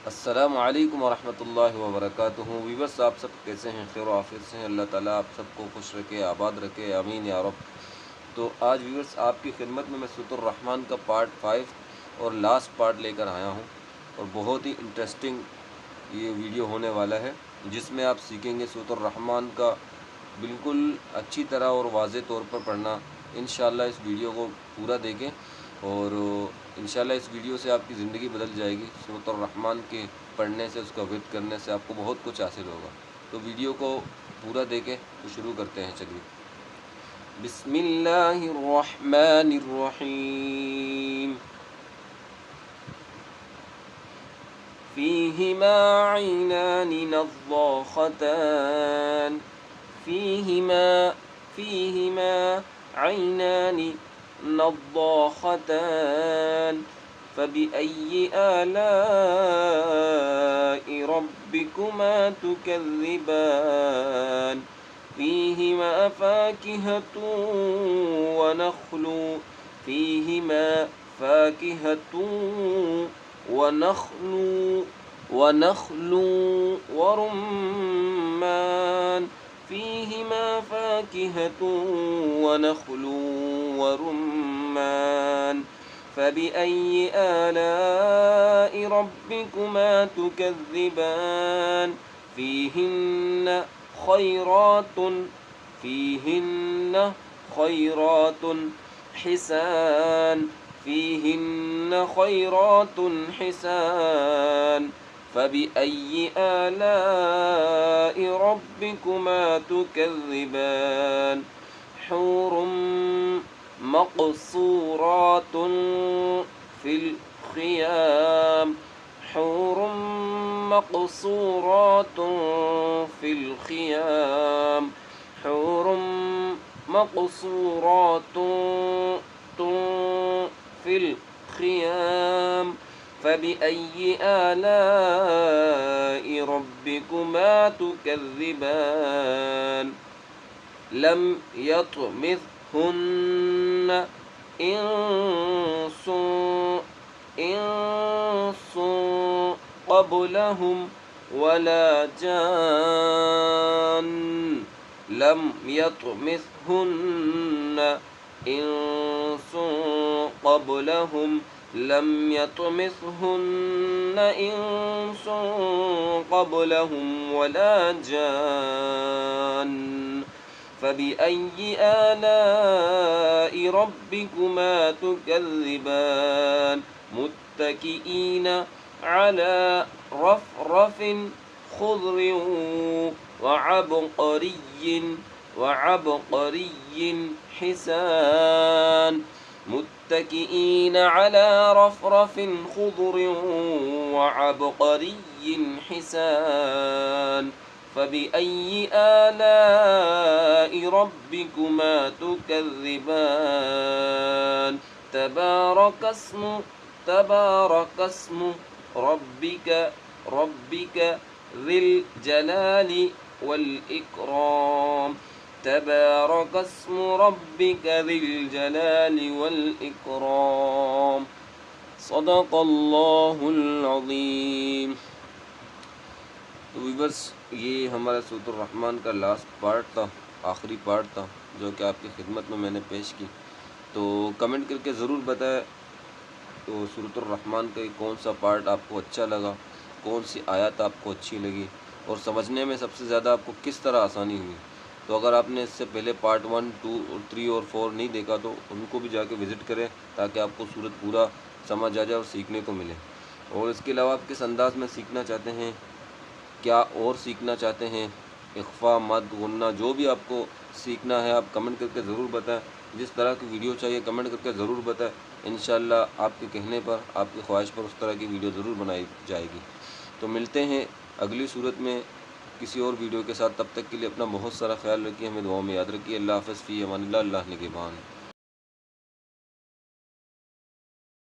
السلام علیکم ورحمۃ اللہ وبرکاتہ۔ ویورس، آپ سب کیسے ہیں؟ خیر و عافیت سے ہیں؟ اللہ تعالیٰ آپ سب کو خوش رکھے، آباد رکھے، آمین یا رب۔ تو آج ویورس آپ کی خدمت میں سورۃ الرحمن کا پارٹ 5 اور لاسٹ پارٹ لے کر آیا ہوں، اور بہت ہی انٹرسٹنگ یہ ویڈیو ہونے والا ہے، جس میں آپ سیکھیں گے سورۃ الرحمن کا بالکل اچھی طرح اور واضح طور پر پڑھنا۔ انشاءاللہ اس ویڈیو کو پورا دیکھیں، اور انشاءاللہ اس ویڈیو سے آپ کی زندگی بدل جائے گی۔ سورۃ الرحمن کے پڑھنے سے، اس کا ورد کرنے سے آپ کو بہت کچھ حاصل ہوگا۔ تو ویڈیو کو پورا دیکھیں، تو شروع کرتے ہیں۔ چلیے، بسم اللہ الرحمن الرحیم۔ فیہما عینان نضاختان، فیہما عینان نضاختان، فبأي آلاء ربكما تكذبان، فيهما فاكهة ونخل ورمان، فيهما فاكهة ونخل ورمان، فبأي آلاء ربكما تكذبان، فيهن خيرات حسان، فبأي آلاء ربكما تكذبان، حور مقصورات في الخيام، حور مقصورات في الخيام، حور مقصورات في الخيام، فبأي آلاء ربكما تكذبان، لم يطمثهن إنس قبلهم ولا جان، لم يطمثهن إنس قبلهم ولا جان، فبأي آلاء ربكما تكذبان، متكئين على رفرف خضر وعبقري حسان، متكئين على رفرف خضر وعبقري حسان، فبأي آلاء ربكما تكذبان، تبارك اسم ربك ذي الجلال والإكرام، تبارك اسم ربك ذي الجلال والإكرام، صدق اللہ العظیم۔ تو ویورس، یہ ہمارا سورۃ الرحمن کا لاسٹ پارٹ تھا، آخری پارٹ تھا، جو کہ آپ کی خدمت میں نے پیش کی۔ تو کمنٹ کر کے ضرور بتائیں تو سورۃ الرحمن کا کون سا پارٹ آپ کو اچھا لگا، کون سی آیات آپ کو اچھی لگی، اور سمجھنے میں سب سے زیادہ آپ کو کس طرح آسانی ہوئی۔ تو اگر آپ نے اس سے پہلے پارٹ 1، 2 اور 3 اور 4 نہیں دیکھا تو ان کو بھی جا کے وزٹ کریں، تاکہ آپ کو سورت پورا سمجھ آ جائے اور سیکھنے کو ملے۔ اور اس کے علاوہ آپ کس انداز میں سیکھنا چاہتے ہیں، کیا اور سیکھنا چاہتے ہیں، اخفا، مد، غنہ، جو بھی آپ کو سیکھنا ہے، آپ کمنٹ کر کے ضرور بتائیں۔ جس طرح کی ویڈیو چاہیے کمنٹ کر کے ضرور بتائیں، انشاءاللہ آپ کے کہنے پر، آپ کی خواہش پر اس طرح کی ویڈیو ضرور بنائی جائے گی۔ تو ملتے ہیں اگلی صورت میں کسی اور ویڈیو کے ساتھ، تب تک کے لیے اپنا بہت سارا خیال رکھیے، ہمیں دعاؤں میں یاد رکھیے۔ اللہ حافظ، فی امان اللہ، اللہ نگہبان۔